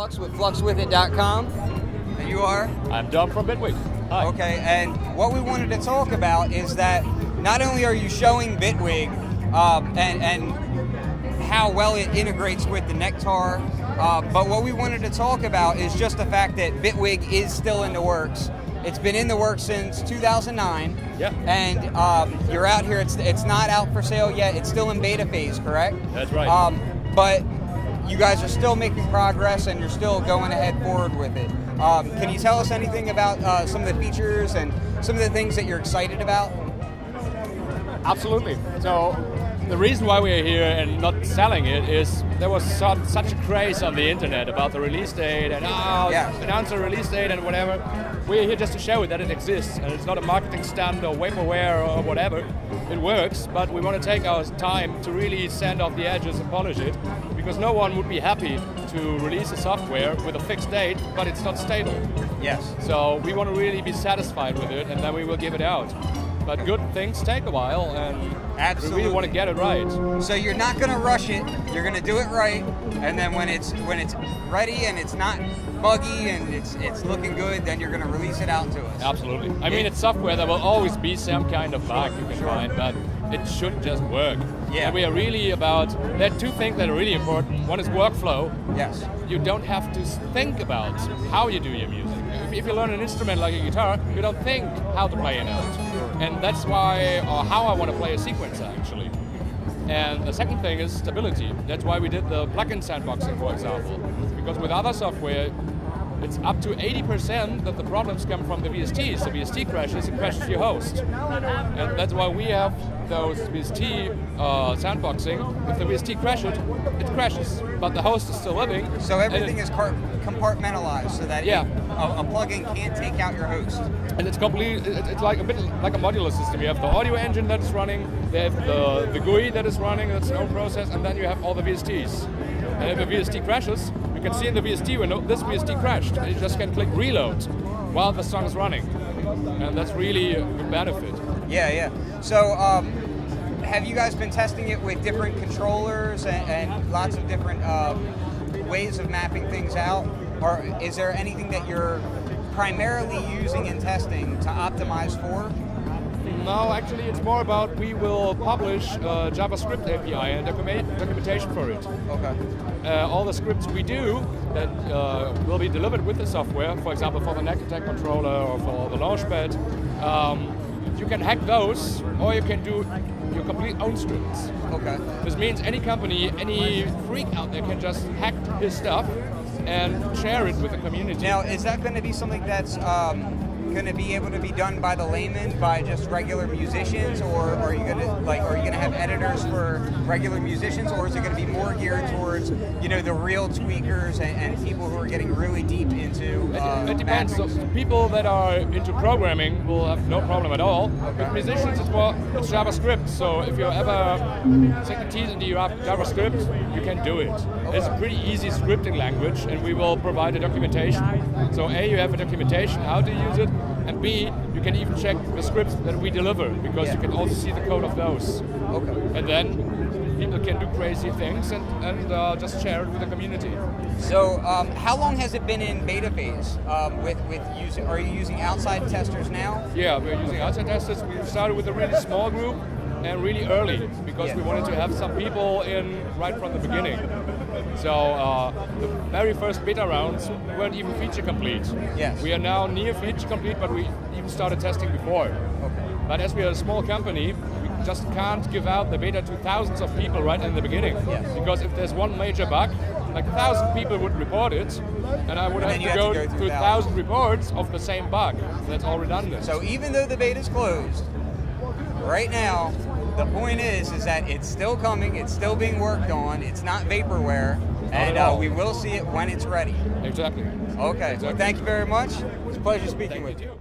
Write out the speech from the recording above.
Flux with fluxwithit.com. And you are? I'm Dom from BITWIG. Hi. Okay, and what we wanted to talk about is that not only are you showing BITWIG and how well it integrates with the Nectar, but what we wanted to talk about is just the fact that BITWIG is still in the works. It's been in the works since 2009. Yeah. And you're out here, it's not out for sale yet, it's still in beta phase, correct? That's right. But you guys are still making progress and you're still going ahead forward with it. Can you tell us anything about some of the features and some of the things that you're excited about? Absolutely. So the reason why we're here and not selling it is there was such a craze on the internet about the release date and announce a release date and whatever. We're here just to show it that it exists, and it's not a marketing stunt or vaporware or whatever. It works, but we want to take our time to really sand off the edges and polish it, because no one would be happy to release a software with a fixed date, but it's not stable. Yes. So we want to really be satisfied with it, and then we will give it out. But good things take a while, and absolutely, we really want to get it right. So you're not going to rush it. You're going to do it right, and then when it's ready and it's not buggy and it's looking good, then you're going to release it out to us. Absolutely. I mean, it's software. There will always be some kind of bug you can find, but it should just work. Yeah. And we are really about. There are two things that are really important. One is workflow. Yes. You don't have to think about how you do your music. If you learn an instrument like a guitar, you don't think how to play a note. And that's why, or how I want to play a sequencer, actually. And the second thing is stability. That's why we did the plugin sandboxing, for example. Because with other software, it's up to 80% that the problems come from the VSTs. The VST crashes, it crashes your host. And that's why we have those VST sandboxing. If the VST crashes, it crashes, but the host is still living. So everything is compartmentalized so that a plugin can't take out your host. And it's it's like a bit like a modular system. You have the audio engine that is running, they have the GUI that is running, that's an own process, and then you have all the VSTs. And if a VST crashes, you can see in the VST window, this VST crashed, and you just can click reload while the song is running. And that's really a benefit. Yeah. So have you guys been testing it with different controllers and lots of different ways of mapping things out? Or is there anything that you're primarily using in testing to optimize for? No, actually it's more about we will publish JavaScript API and documentation for it. Okay. All the scripts we do that will be delivered with the software, for example for the neck attack controller or for the launchpad, you can hack those or you can do your complete own scripts. Okay. This means any company, any freak out there can just hack his stuff and share it with the community. Now, is that going to be something that's going to be able to be done by the layman, by just regular musicians, or are you going to have editors for regular musicians, or is it going to be more geared towards the real tweakers and people who are getting really deep into? It depends. So people that are into programming will have no problem at all. Okay. With musicians, it's JavaScript. So if you ever sink your teeth into your JavaScript, you can do it. Okay. It's a pretty easy scripting language, and we will provide a documentation. So A, you have a documentation how to use it, and B, you can even check the scripts that we deliver, because you can also see the code of those. Okay. And then people can do crazy things and just share it with the community. So how long has it been in beta phase are you using outside testers now? Yeah, we're using outside testers. We started with a really small group and really early, because we wanted to have some people in right from the beginning. So the very first beta rounds weren't even feature complete. Yes. We are now near feature complete, but we even started testing before. Okay. But as we are a small company, we just can't give out the beta to thousands of people right in the beginning. Yes. Because if there's one major bug, like 1,000 people would report it, and I would have to go through 1,000 reports of the same bug. So that's all redundant. So even though the beta's closed, right now, the point is that it's still coming, it's still being worked on, it's not vaporware, and we will see it when it's ready. Exactly. Okay, well, thank you very much. It's a pleasure speaking with you.